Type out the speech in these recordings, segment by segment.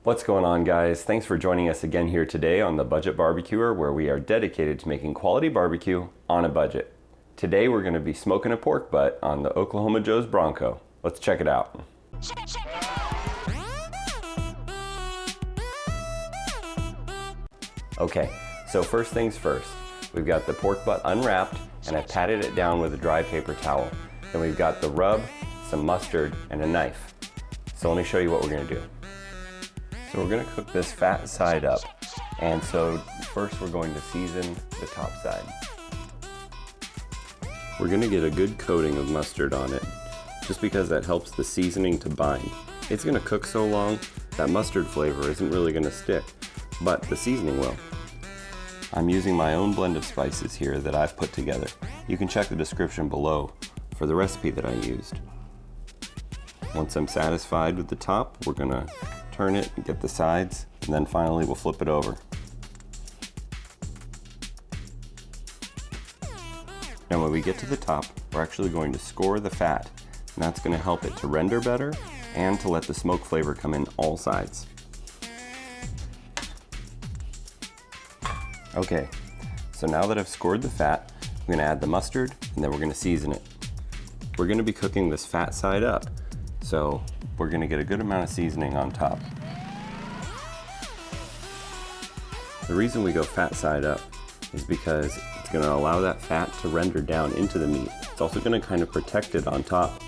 What's going on, guys? Thanks for joining us again here today on the Budget BBQer, where we are dedicated to making quality barbecue on a budget. Today we're going to be smoking a pork butt on the Oklahoma Joe's Bronco. Let's check it out. Okay, so first things first. We've got the pork butt unwrapped and I've patted it down with a dry paper towel. Then we've got the rub, some mustard, and a knife. So let me show you what we're going to do. So we're going to cook this fat side up, and so first we're going to season the top side. We're going to get a good coating of mustard on it, just because that helps the seasoning to bind. It's going to cook so long that mustard flavor isn't really going to stick, but the seasoning will. I'm using my own blend of spices here that I've put together. You can check the description below for the recipe that I used. Once I'm satisfied with the top, we're going to turn it and get the sides, and then finally we'll flip it over. Now when we get to the top, we're actually going to score the fat, and that's going to help it to render better and to let the smoke flavor come in all sides. Okay, so now that I've scored the fat, I'm going to add the mustard, and then we're going to season it. We're going to be cooking this fat side up, so we're going to get a good amount of seasoning on top. The reason we go fat side up is because it's going to allow that fat to render down into the meat. It's also going to kind of protect it on top.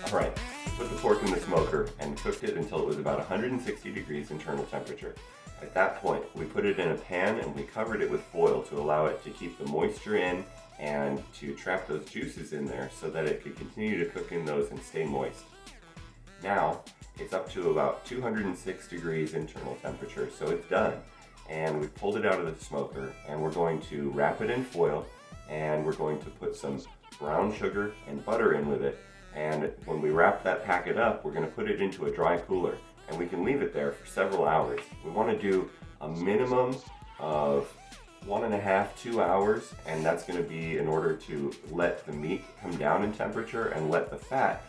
Alright, put the pork in the smoker and cooked it until it was about 160 degrees internal temperature. At that point, we put it in a pan and we covered it with foil to allow it to keep the moisture in and to trap those juices in there so that it could continue to cook in those and stay moist. Now, it's up to about 206 degrees internal temperature, so it's done. And we've pulled it out of the smoker, and we're going to wrap it in foil, and we're going to put some brown sugar and butter in with it. And when we wrap that packet up, we're going to put it into a dry cooler, and we can leave it there for several hours. We want to do a minimum of 1.5 to 2 hours, and that's going to be in order to let the meat come down in temperature and let the fat,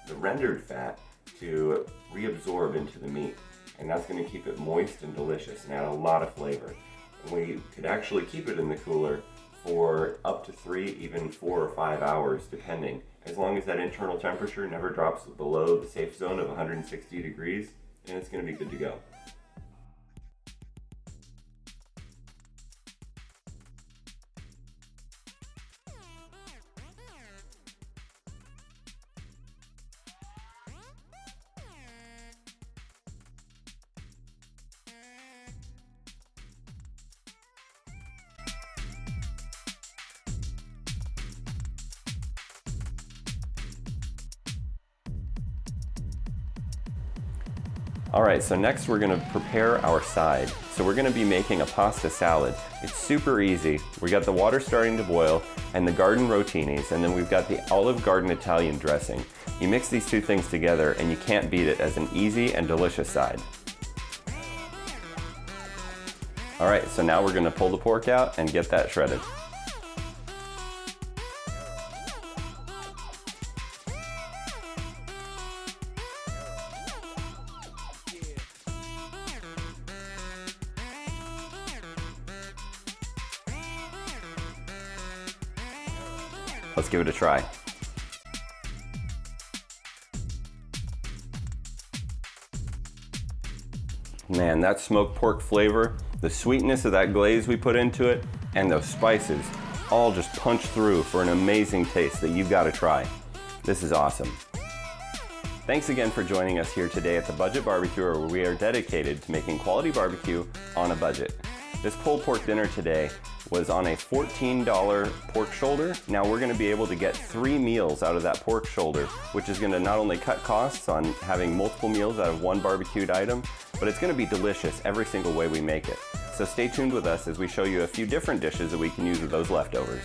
the rendered fat, to reabsorb into the meat. And that's going to keep it moist and delicious and add a lot of flavor. And we could actually keep it in the cooler for up to 3, even 4 or 5 hours, depending. As long as that internal temperature never drops below the safe zone of 160 degrees, and it's going to be good to go. Alright, so next we're going to prepare our side. So we're going to be making a pasta salad. It's super easy. We got the water starting to boil and the garden rotinis, and then we've got the Olive Garden Italian dressing. You mix these two things together and you can't beat it as an easy and delicious side. Alright, so now we're going to pull the pork out and get that shredded. Let's give it a try. Man, that smoked pork flavor, the sweetness of that glaze we put into it, and those spices all just punch through for an amazing taste that you've got to try. This is awesome. Thanks again for joining us here today at the Budget BBQer, where we are dedicated to making quality barbecue on a budget. This pulled pork dinner today was on a $14 pork shoulder. Now we're going to be able to get 3 meals out of that pork shoulder, which is going to not only cut costs on having multiple meals out of one barbecued item, but it's going to be delicious every single way we make it. So stay tuned with us as we show you a few different dishes that we can use with those leftovers.